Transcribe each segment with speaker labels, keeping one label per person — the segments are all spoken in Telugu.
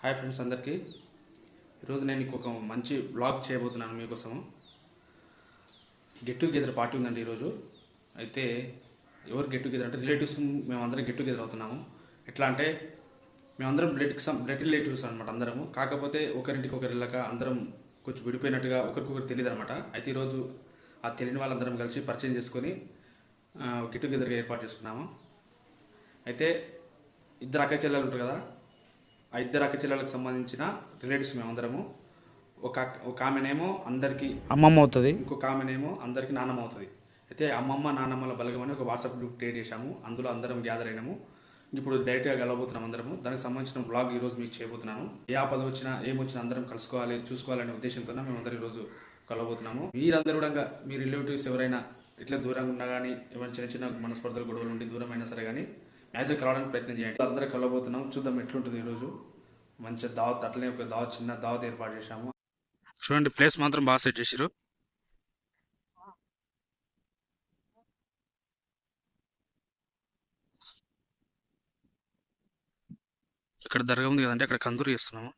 Speaker 1: హాయ్ ఫ్రెండ్స్ అందరికీ. ఈరోజు నేను ఇంకొక మంచి బ్లాగ్ చేయబోతున్నాను మీకోసము. గెట్ టుగెదర్ పార్టీ ఉందండి ఈరోజు. అయితే ఎవరు గెట్ టుగెదర్ అంటే రిలేటివ్స్, మేమందరం గెట్ టుగెదర్ అవుతున్నాము. ఎట్లా అంటే మేమందరం బ్లడ్ రిలేటివ్స్ అనమాట అందరము. కాకపోతే ఒకరింటికి ఒకరు వెళ్ళక అందరం కొంచెం విడిపోయినట్టుగా ఒకరికొకరు తెలియదు అనమాట. అయితే ఈరోజు ఆ తెలియని వాళ్ళందరం కలిసి పరిచయం చేసుకొని గెట్ టుగెదర్గా ఏర్పాటు చేసుకున్నాము. అయితే ఇద్దరు అక్క చెల్లెలు ఉంటారు కదా, ఆ ఇద్దరు అక్క చెల్లెలకు సంబంధించిన రిలేటివ్స్ మేమందరము. ఒక ఆమెనేమో అందరికీ అమ్మమ్మ అవుతుంది, ఇంకొక ఆమెనేమో అందరికీ నాన్నమ్మ అవుతుంది. అయితే అమ్మమ్మ నాన్నమ్మల బలగం అని ఒక వాట్సాప్ గ్రూప్ క్రియేట్ చేశాము. అందులో అందరం గ్యాదర్ అయినాము. ఇప్పుడు డైరెక్ట్గా కలవబోతున్నాం అందరము. దానికి సంబంధించిన బ్లాగ్ ఈరోజు మీకు చేయబోతున్నాను. ఏ ఆపద వచ్చినా ఏమొచ్చినా అందరం కలుసుకోవాలి, చూసుకోవాలనే ఉద్దేశంతో మేము అందరం ఈరోజు కలవబోతున్నాము. మీరందరూ కూడా మీ రిలేటివ్స్ ఎవరైనా ఇట్లా దూరంగా ఉన్నా కానీ, ఏమైనా చిన్న చిన్న మనస్పర్ధలు గొడవలు ఉండి దూరం అయినా సరే కానీ మ్యాచ్కి కలవడానికి ప్రయత్నం చేయండి. అందరూ కలవబోతున్నాం, చూద్దాం ఎట్లుంటుంది ఈరోజు. మంచిగా దావత్, అట్లనే ఒక చిన్న దావత్ ఏర్పాటు చేశాము. చూడండి, ప్లేస్ మాత్రం బాగా సెట్ చేసారు. ఇక్కడ దర్గా ఉంది కదంటే అక్కడ కందూరు చేస్తున్నాము.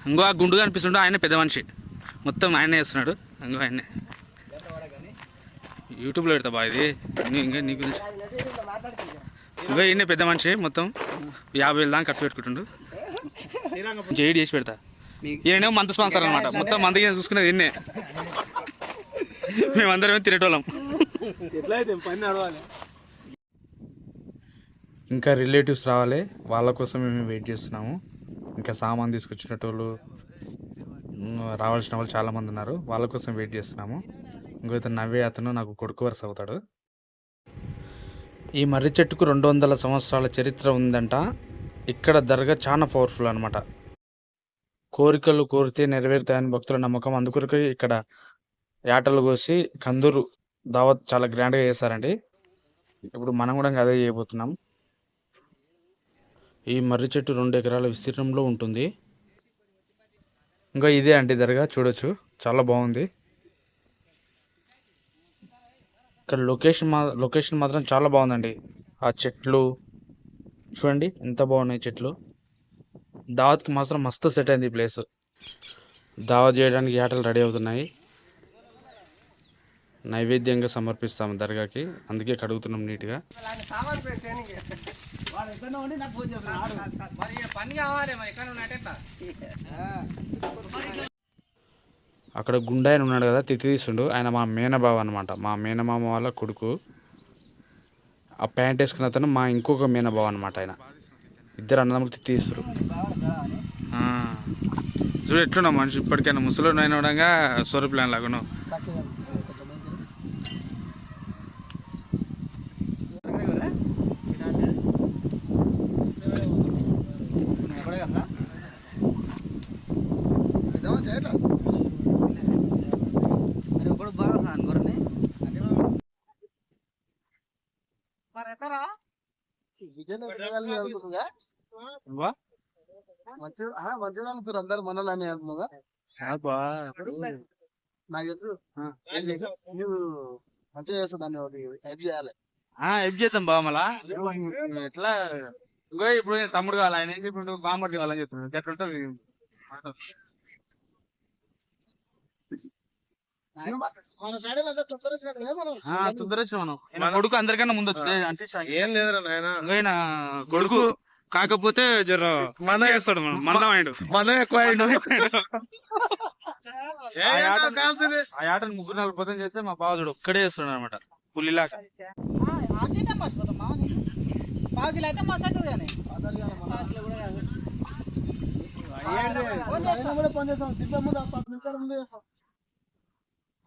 Speaker 1: ఇంకో ఆ గుండు కనిపిస్తుండే ఆయన పెద్ద మనిషి, మొత్తం ఆయనే చేస్తున్నాడు. ఇంకో ఆయనే యూట్యూబ్లో పెడతా బా ఇది. ఇంకా నీ గురించి ఇంకో ఈయనే పెద్ద మనిషి, మొత్తం 50,000 దాకా ఖర్చు పెట్టుకుంటుండు. జైడ్ చేసి పెడతా. ఈయనేమో మంత్ స్పాన్సర్ అనమాట. మొత్తం మంతకి చూసుకునేది ఈయనే. మేమందరమే తినేటోళ్ళం. ఇంకా రిలేటివ్స్ రావాలి, వాళ్ళ కోసం మేము వెయిట్ చేస్తున్నాము. ఇంకా సామాన్ తీసుకొచ్చినటోళ్ళు రావాల్సిన వాళ్ళు చాలామంది ఉన్నారు, వాళ్ళ కోసం వెయిట్ చేస్తున్నాము. ఇంకో ఇతను నవ్వే అతను నాకు కొడుకు వరుస అవుతాడు. ఈ మర్రి చెట్టుకు 200 సంవత్సరాల చరిత్ర ఉందంట. ఇక్కడ దర్గా చాలా పవర్ఫుల్ అనమాట. కోరికలు కోరితే నెరవేరుతాయని భక్తుల నమ్మకం. అందుకొరకు ఇక్కడ యాటలు కోసి కందూరు దావత్ చాలా గ్రాండ్గా చేస్తారండి. ఇప్పుడు మనం కూడా అదే చేయబోతున్నాం. ఈ మర్రి చెట్టు 2 ఎకరాల విస్తీర్ణంలో ఉంటుంది. ఇంకా ఇదే అండి దర్గా, చూడొచ్చు, చాలా బాగుంది. ఇక్కడ లొకేషన్ మాత్రం చాలా బాగుందండి. ఆ చెట్లు చూడండి ఎంత బాగున్నాయి చెట్లు. దావత్కి మాత్రం మస్తు సెట్ అయింది ఈ ప్లేస్. దావత్ చేయడానికి యాటలు రెడీ అవుతున్నాయి. నైవేద్యంగా సమర్పిస్తాము దర్గాకి, అందుకే కడుగుతున్నాం నీట్గా. అక్కడ గుండాయన ఉన్నాడు కదా, తిత్తి తీస్తుండు. ఆయన మా మేనబావ అనమాట, మా మేనమామ వాళ్ళ కొడుకు. ఆ ప్యాంట్ వేసుకున్న అతను మా ఇంకొక మేనబావ అనమాట. ఆయన ఇద్దరు అన్నదమ్ములు తిత్తి తీస్తారు. చూడు ఎట్లున్నా మనిషి, ఇప్పటికైనా ముసలి అయిన విధంగా సోర ప్లాన్ లాగాను.
Speaker 2: మంచిగా అందరు మనల్ని అంటున్నాగా నాకు తెలుసు. నువ్వు మంచిగా చేస్తావు, దాన్ని హెల్ప్ చేయాలి.
Speaker 1: హెల్ప్ చేద్దాం బావ. మళ్ళా ఎట్లా ఇంకో ఇప్పుడు తమ్ముడు కావాలి, ఆయన ఇప్పుడు బామ్మడి కావాలని చెప్తున్నాడు. ఎట్లుంటుంది
Speaker 2: మన సైడ్
Speaker 1: తొందరొచ్చు. మనం కొడుకు అందరికన్నా ముందు వచ్చి అంటే ఏం లేదు ఆయన కొడుకు, కాకపోతే జర మంద చేస్తాడు. మందం అయ్యాడు, మందం ఎక్కువ అయ్యాడు. ఆ ఆటను 3-4 పొద్దున చేస్తే మా బావజుడు ఒక్కడే చేస్తాడు అనమాట, పులిలాగా.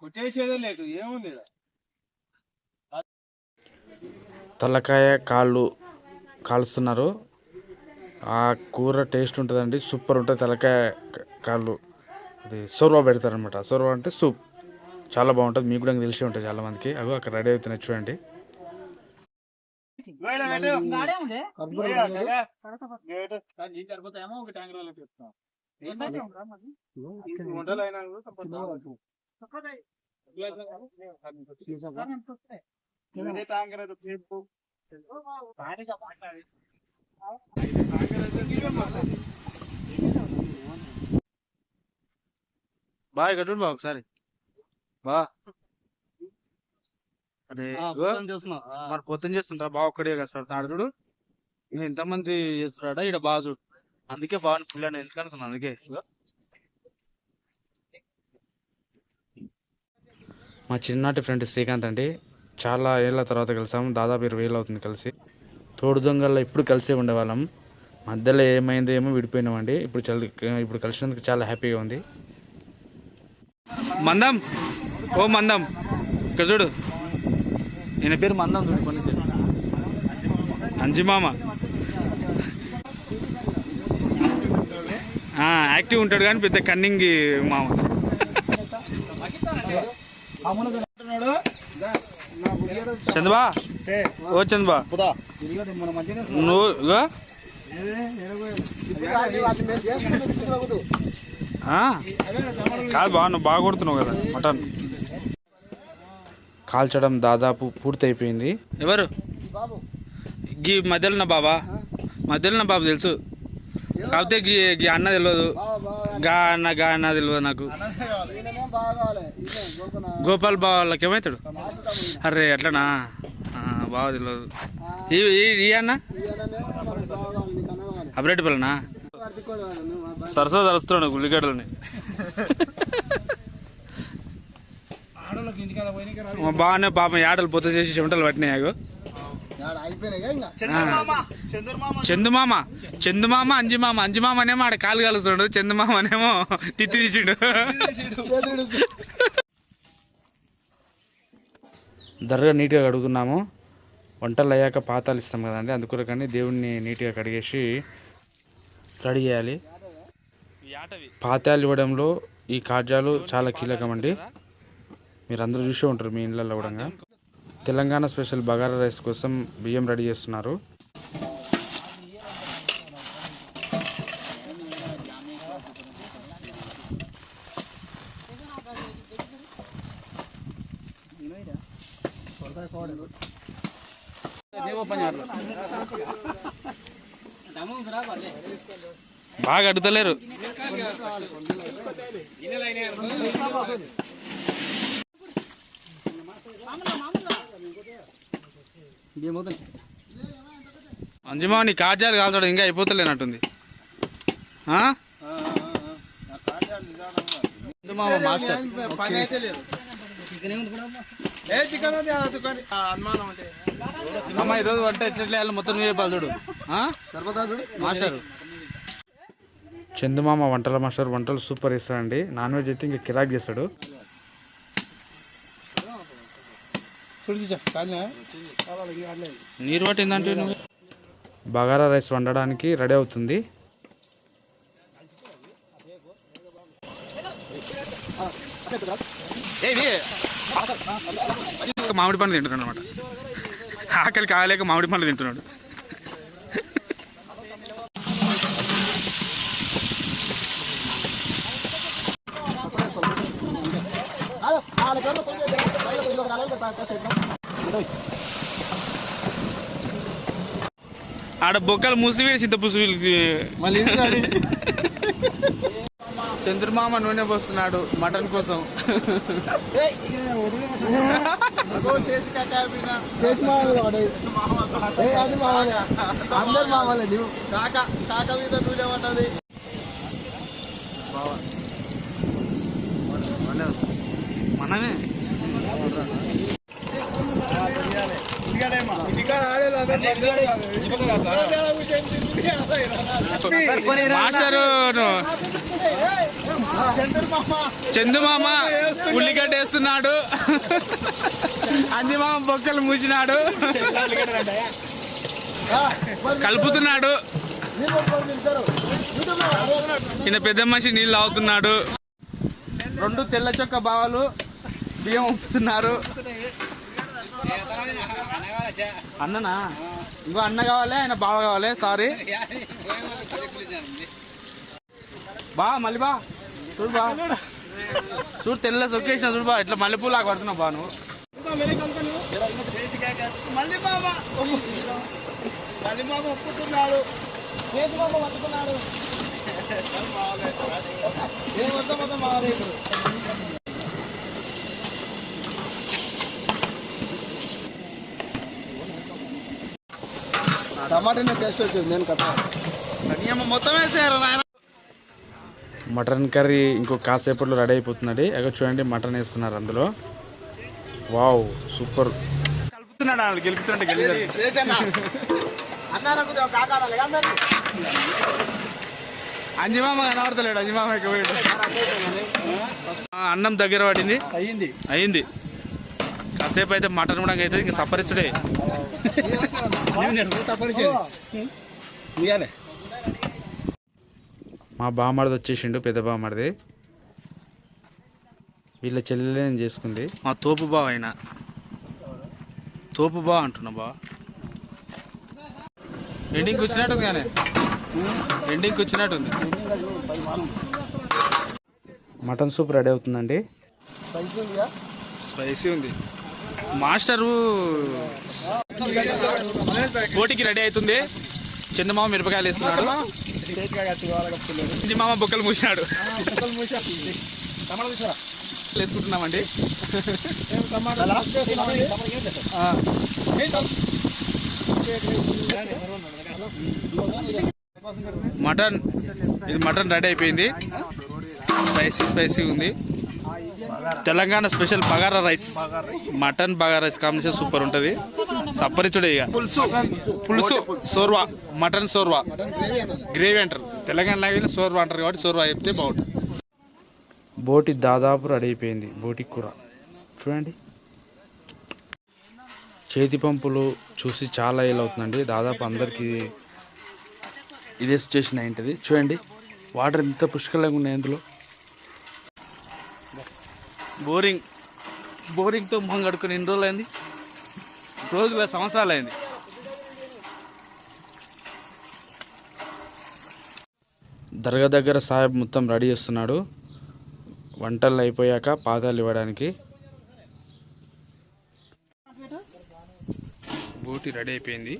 Speaker 2: కొట్టేసేదే లేదు, ఏముంది.
Speaker 1: తలకాయ కాళ్ళు కాలుస్తున్నారు. ఆ కూర టేస్ట్ ఉంటుందండి, సూపర్ ఉంటుంది. తలకాయ కాళ్ళు అది సోర్వా పెడతారనమాట. సోర్వా అంటే సూప్, చాలా బాగుంటుంది. మీకు కూడా తెలిసి ఉంటుంది చాలామందికి. అవి అక్కడ రెడీ అవుతున్నాయి చూడండి. బాగా ఇక్కడ బా ఒకసారి బా అదే మరి పొద్దున చేస్తుంటా బాగా ఒక్కడే కదా సార్ నాడుడు ఈయన ఎంతమంది చేస్తున్నాడా ఇక్కడ బాగా చూడు అందుకే బాగా పిల్లని ఎందుకు అనుకున్నాను అందుకే మా చిన్ననాటి ఫ్రెండ్ శ్రీకాంత్ అండి చాలా ఏళ్ళ తర్వాత కలిసాము దాదాపు 20 ఏళ్ళు అవుతుంది కలిసి తోడు దొంగల్లో ఇప్పుడు కలిసే ఉండేవాళ్ళం మధ్యలో ఏమైందో ఏమో విడిపోయినామండి ఇప్పుడు కలిసినందుకు చాలా హ్యాపీగా ఉంది మందం ఓ మందం ఇక్కడ చూడు ఈయన పేరు మందం చూడు కొన్ని అంజిమామ యాక్టివ్ ఉంటాడు కానీ పెద్ద కన్నింగ్ మామ చంద్రబా ఓ చంద్రబా నువ్వు కాదు బా నువ్వు బాగా కొడుతున్నావు కదా మటన్ కాల్చడం దాదాపు పూర్తి అయిపోయింది ఎవరు గీ మధ్యలో నా బాబా తెలుసు కాకపోతే గీ అన్న తెలియదు గా అన్న తెలియదు నాకు గోపాల్ బావ వాళ్ళకి ఏమవుతాడు అరే అట్లనా బావ తెలియదు ఈ అన్న అబ్రెడ్ పిల్లనా సరసా తరుస్తున్నాడు ఉల్లిగడ్డలని బాగానే పాపం ఆటలు పొత్తు చేసి చెమటలు పట్టినాయి చందుమామ అంజిమామ అనేమో ఆడ కాలు కలుస్తున్నాడు చందుమామ అనేమో తిత్తి తీసిండు దర్గా నీట్గా కడుగుతున్నాము వంటలు అయ్యాక పాతాలు ఇస్తాం కదండి అందుకొరకని దేవుడిని నీట్గా కడిగేసి రెడీ చేయాలి పాతాలు ఇవ్వడంలో ఈ కాజాలు చాలా కీలకం అండి మీరు అందరూ చూసే ఉంటారు మీ ఇళ్ళల్లో కూడా తెలంగాణ స్పెషల్ బగారా రైస్ కోసం బియ్యం రెడీ చేస్తున్నారు బాగా అడుగుతలేరు అంజమా నీ కాజాలు కాల్చడం ఇంకా అయిపోతలేనట్టుంది మాస్టర్ అమ్మ ఈరోజు వంట ఎట్లా మొత్తం నువ్వే చూడు మాస్టర్ చందుమామ వంటల మాస్టర్ వంటలు సూపర్ ఇస్తాడండి నాన్ వెజ్ అయితే ఇంకా కిరాక్ చేస్తాడు నీరు పట్టిందంటే బగారా రైస్ వండడానికి రెడీ అవుతుంది మామిడి పండ్లు తింటున్నాడు అనమాట ఆకలి కాలేక మామిడి పండ్లు తింటున్నాడు ఆడ బొక్కలు మూసివేసి చింత పుసి మళ్ళీ చంద్రమామ నూనె పోస్తున్నాడు మటన్ కోసం మనమే మాస్టరు చందుమామ ఉల్లిగడ్డ వేస్తున్నాడు అంజిమామ బొక్కలు మూసినాడు కలుపుతున్నాడు ఈయన పెద్ద మనిషి నీళ్ళు తాగుతున్నాడు 2 తెల్ల చొక్క బావలు బియ్యం ఉంపుతున్నారు అన్ననా ఇంకో అన్న కావాలి ఆయన బావ కావాలి సారీ బా మళ్ళీ బా చూడు బా చూడు తెల్ల సొక్కేసిన చూడు బా ఇట్లా మల్లెపూలు లాగా పడుతున్నావు బా నువ్వు.
Speaker 2: మళ్ళీ మామ ఒప్పుకున్నాడు, కేసు మామ పట్టుకున్నాడు. ఏం వద్దాం మొత్తం మా రేపు టమాటా టేస్ట్ వచ్చింది. నేను కథ మొత్తం వేసారు నాయన.
Speaker 1: మటన్ కర్రీ ఇంకో కాసేపట్లో రెడీ అయిపోతుందండి. అక్కడ చూడండి మటన్ వేస్తున్నారు అందులో. Wow super. కలుపుతున్నాడు వాళ్ళు గెలుపుతుంటే అంజిమామ కనబడతలేడు. అంజిమామ అన్నం దగ్గర పడింది. అయింది కాసేపు అయితే మటన్ కూడా అవుతుంది. ఇంకా సపరించుడే. మా బామ్మడిది వచ్చేసిండు, పెద్ద బామ్మడిది. వీళ్ళ చెల్లెని చేసుకుంది. మా తోపు బావ అయినా తోపు బావ అంటున్నా బావ. ఎండింగ్కి వచ్చినట్టుంది కానీ ఎండింగ్కి వచ్చినట్టుంది. మటన్ సూప్ రెడీ అవుతుందండి. స్పైసీ ఉంది. మాస్టరు పోటీకి రెడీ అవుతుంది. చందమామ మిరపకాయలు వేస్తున్నాడు. మామ బొక్కలు మూసినాడు. వేసుకుంటున్నామండి. మటన్ ఇది మటన్ రెడీ అయిపోయింది. స్పైసీ ఉంది. Telangana special bagara rice, mutton bagara rice combination super ఉంటుంది. సప్పరిచుడే. ఇక పులుసు సోర్వా, మటన్ సోర్వా, గ్రేవీ అంటారు. తెలంగాణ లాంగ్వేజ్లో సోర్వా అంటారు కాబట్టి సోర్వా చెప్తే బాగుంటుంది. బోటి దాదాపు రెడీ అయిపోయింది. బోటి కూర చూడండి. చేతి పంపులు చూసి చాలా ఏళ్ళు అవుతుందండి. దాదాపు అందరికీ ఇదే సిచ్యువేషన్ అయింటుంది. చూడండి వాటర్ ఎంత పుష్కలంగా ఉన్నాయి అందులో. బోరింగ్తో మొహం కడుక్కుని ఎన్ని రోజులు అయింది? రోజుల సంవత్సరాలు అయింది. దర్గా దగ్గర సాహెబ్ మొత్తం రెడీ చేస్తున్నాడు. వంటలు అయిపోయాక పాదాలు ఇవ్వడానికి. బోటి రెడీ అయిపోయింది.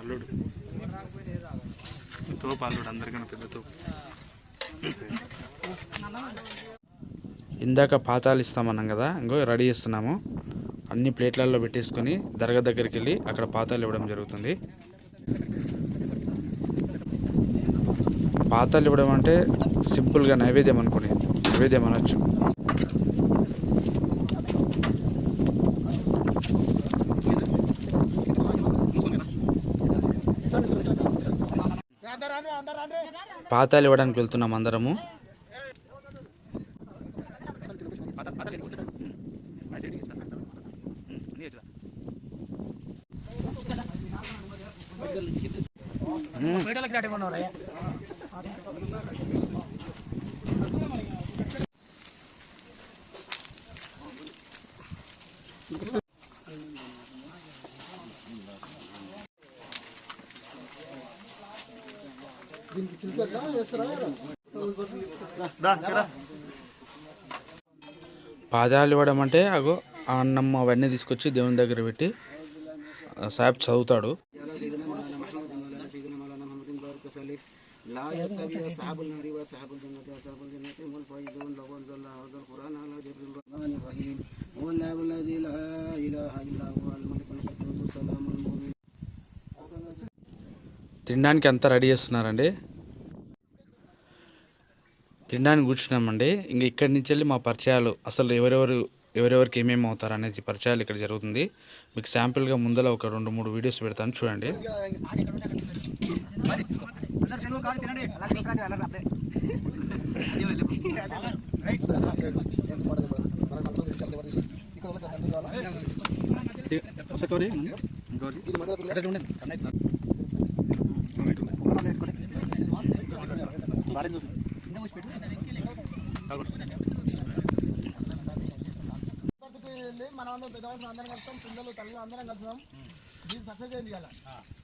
Speaker 1: అల్లుడు తోపు, అల్లుడు అందరికన్నా పెద్ద తోపు. ఇందాక పాతాలు ఇస్తామన్నాం కదా, ఇంకో రెడీ చేస్తున్నాము. అన్ని ప్లేట్లలో పెట్టేసుకొని దర్గా దగ్గరికి వెళ్ళి అక్కడ పాతాలు ఇవ్వడం జరుగుతుంది. పాతాలు ఇవ్వడం అంటే సింపుల్గా నైవేద్యం అనుకుని నైవేద్యం అనొచ్చు. పాతాలు ఇవ్వడానికి వెళ్తున్నాం అందరము. పాదాలు ఇవ్వడం అంటే అగో ఆ అన్నం అవన్నీ తీసుకొచ్చి దేవుని దగ్గర పెట్టి సాహెబ్ చదువుతాడు. తినడానికి అంతా రెడీ చేస్తున్నారండి. తినడానికి కూర్చున్నామండి. ఇంకా ఇక్కడి నుంచి వెళ్ళి మా పరిచయాలు అసలు ఎవరెవరికి ఏమేమి అవుతారు అనేది పరిచయాలు ఇక్కడ జరుగుతుంది. మీకు శాంపిల్గా ముందర ఒక 2-3 వీడియోస్ పెడతాను చూడండి.
Speaker 2: మనం పెద్దవాళ్ళు అందరం కలుస్తాం, పిల్లలు తల్లి అందరం కలుస్తాం. దీన్ని సక్సెస్ చేయాలి.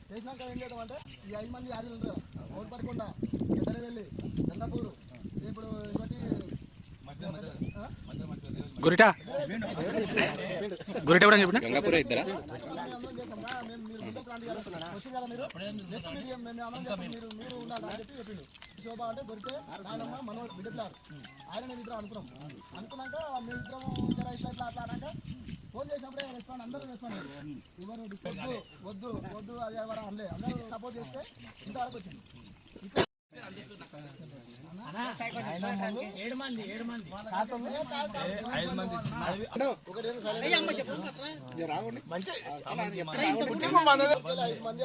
Speaker 2: చేసినాక ఏం చేద్దాం అంటే ఈ 5 మంది యాదీలు ఉంటారు. ఓడిపడకుండా ఎద్దరవెల్లి, గంగపూరు,
Speaker 1: గురిట గురిట కూడా చెప్పిన
Speaker 3: గంగాపుర ఇద్దరా
Speaker 2: శోభ అంటే దొరికితే నాయనమ్మ మనం బిడ్డలారు ఆయన నేను ఇద్దరు అనుకున్నాక మేము ఇద్దరం జర ఇట్లా అన్నాక ఫోన్ చేసినప్పుడే రెస్పాండ్ అందరూ రెస్పాండ్ ఎవరు వద్దు వద్దు వద్దు అది ఎవరు అనలే అందరూ సపోర్ట్ చేస్తే ఇంతవరకు వచ్చింది. మంది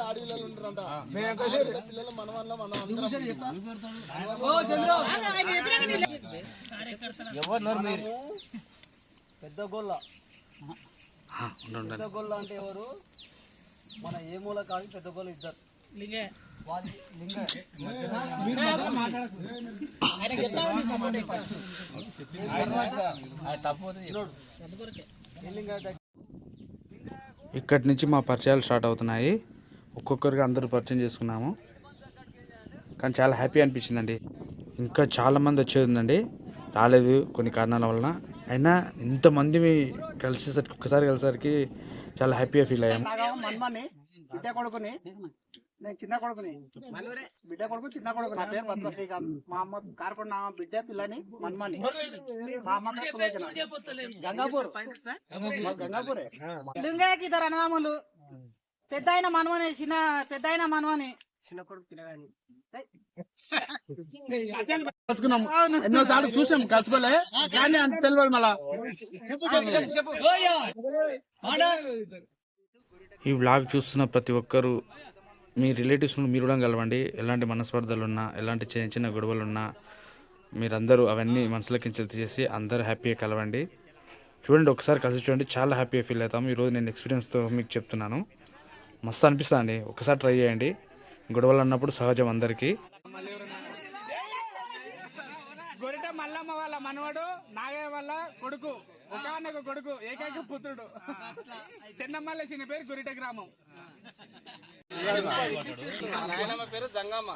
Speaker 2: ఆడపిల్లలు ఉంటారంట పిల్లలు మన వల్ల మనం
Speaker 4: పెద్ద గొల్ల పెద్ద గొల్ల అంటే ఎవరు మన ఏ మూల కాదు పెద్ద గొల్ల ఇద్దరు
Speaker 1: ఇక్కడి నుంచి మా పరిచయాలు స్టార్ట్ అవుతున్నాయి. ఒక్కొక్కరికి అందరూ పరిచయం చేసుకున్నాము. కానీ చాలా హ్యాపీ అనిపించిందండి. ఇంకా చాలామంది వచ్చేది ఉందండి, రాలేదు కొన్ని కారణాల వలన. అయినా ఇంతమంది కలిసేసరికి ఒక్కసారి కలిసేసరికి చాలా హ్యాపీగా ఫీల్ అయ్యాము.
Speaker 4: బిడ్డ కొడుకుని నేను చిన్న కొడుకుని బిడ్డ కొడుకు చిన్న కొడుకు నా పేరు పద్మశ్రీకాంత్. మా అమ్మ కార్పొరేట్ నా బిడ్డ పిల్లని మన్మని. మా అమ్మ సులోచన గంగాపూర్ గంగాపూరే.
Speaker 5: లింగయ్యకి ఇద్దరు అన్నదమ్ములు. పెద్ద ఆయన మనవని చిన్న పెద్ద ఆయన మనవని
Speaker 4: చిన్న కొడుకు పిల్లగాని
Speaker 2: ఎన్నోసార్లు చూసాం కలుసుకోలే కానీ అంత తెలియదు మళ్ళా.
Speaker 1: ఈ వ్లాగ్ చూస్తున్న ప్రతి ఒక్కరూ మీ రిలేటివ్స్ను మీరు కూడా కలవండి. ఎలాంటి మనస్పర్ధలు ఉన్నా, ఎలాంటి చిన్న చిన్న గొడవలు ఉన్నా మీరందరూ అవన్నీ మనసులోకి తీసేసి అందరూ హ్యాపీగా కలవండి. చూడండి, ఒకసారి కలిసి చూడండి, చాలా హ్యాపీగా ఫీల్ అవుతాము. ఈరోజు నేను ఎక్స్పీరియన్స్తో మీకు చెప్తున్నాను. మస్తు అనిపిస్తుంది అండి. ఒకసారి ట్రై చేయండి. గొడవలు అన్నప్పుడు సహజం అందరికీ.
Speaker 6: గొరిట మల్లమ్మ వాళ్ళ మనవడు, నాగయ్య వాళ్ళ కొడుకు, ఒకనొక కొడుకు, ఏకైక పుత్రుడు. చిన్నమ్మల చిన్న పేరు గురిట గ్రామం.
Speaker 4: నాయనమ్మ పేరు జంగమ్మ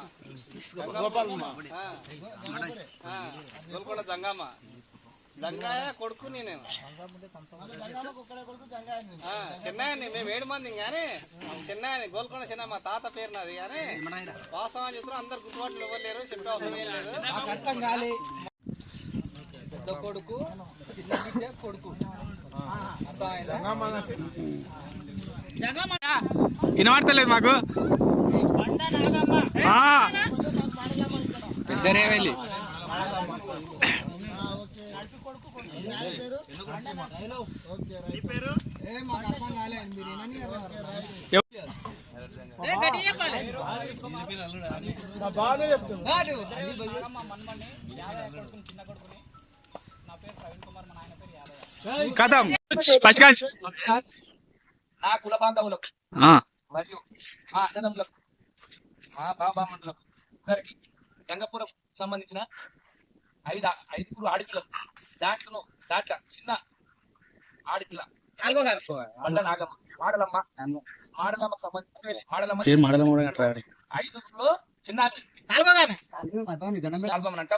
Speaker 4: గోల్కొండ జంగమ్మ. జంగాయ కొడుకు నేనే చిన్నాయని. మేము 7 మంది కానీ చిన్నాయని గోల్కొండ చిన్న మా తాత పేరు నాది. కానీ వాస్తవం చెప్తున్నారు, అందరు గుర్తుబాట్లు ఇవ్వలేరు, చెప్పే అవసరం ఏం లేదు. పెద్ద కొడుకు చిన్న బిడ్డ కొడుకు
Speaker 6: వినబడతలేదు మాకు.
Speaker 3: పెద్దరేవెల్లి
Speaker 6: కథం
Speaker 4: నా కుల బాంధవులకు మరియు మా అన్నదమ్ములకు మా బాబామండలకు అందరికి గంగపురం సంబంధించిన 5 ఆడపిల్లకు దాంట్లో చిన్న ఆడపిల్ల బండ నాగమ్మ మాడలమ్మకు సంబంధించిన మాడలమ్మ 5లో చిన్న అంట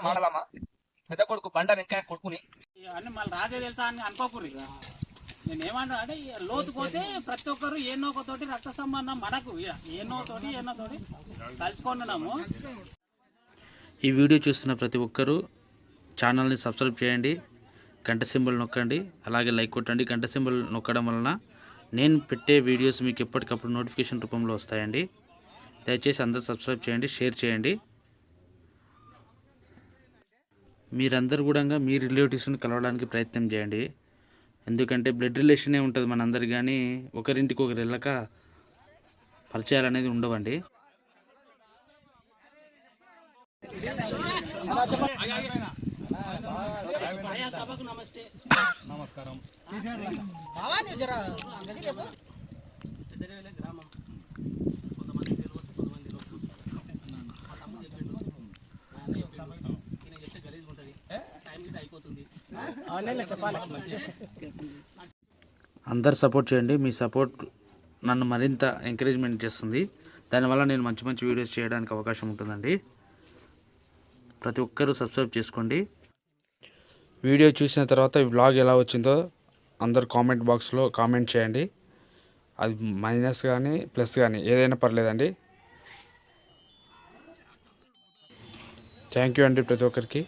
Speaker 4: మాడలమ్మ. పెద్ద కొడుకు బండ వెంకయ్య కొడుకుని
Speaker 5: అన్ని మళ్ళీ రాజే తెలుసా అని అనుకోకూడదు. నేను ఏమన్నా అంటే లోతు పోతే ప్రతి ఒక్కరు ఏనోకతోటి రక్త సంబంధం మనకు ఏనోతోటి కలుసుకుంటున్నాము.
Speaker 1: ఈ వీడియో చూస్తున్న ప్రతి ఒక్కరూ ఛానల్ని సబ్స్క్రైబ్ చేయండి, గంట సింబల్ నొక్కండి, అలాగే లైక్ కొట్టండి. గంట సింబల్ నొక్కడం వలన నేను పెట్టే వీడియోస్ మీకు ఎప్పటికప్పుడు నోటిఫికేషన్ రూపంలో వస్తాయండి. దయచేసి అందరూ సబ్స్క్రైబ్ చేయండి, షేర్ చేయండి. మీరందరూ కూడా మీ రిలేటివ్స్ని కలవడానికి ప్రయత్నం చేయండి. ఎందుకంటే బ్లడ్ రిలేషనే ఉంటుంది మనందరికి, కానీ ఒకరింటికి ఒకరు వెళ్ళక పరిచయాలు అనేది ఉండవండి.
Speaker 6: నమస్కారం.
Speaker 5: గ్రామం
Speaker 1: అందరు సపోర్ట్ చేయండి. మీ సపోర్ట్ నన్ను మరింత ఎంకరేజ్మెంట్ చేస్తుంది. దానివల్ల నేను మంచి మంచి వీడియోస్ చేయడానికి అవకాశం ఉంటుందండి. ప్రతి ఒక్కరూ సబ్స్క్రైబ్ చేసుకోండి. వీడియో చూసిన తర్వాత ఈ వ్లాగ్ ఎలా వచ్చిందో అందరు కామెంట్ బాక్స్లో కామెంట్ చేయండి. అది మైనస్ కానీ ప్లస్ కానీ ఏదైనా పర్లేదండి. థ్యాంక్ యూ అండి ప్రతి ఒక్కరికి.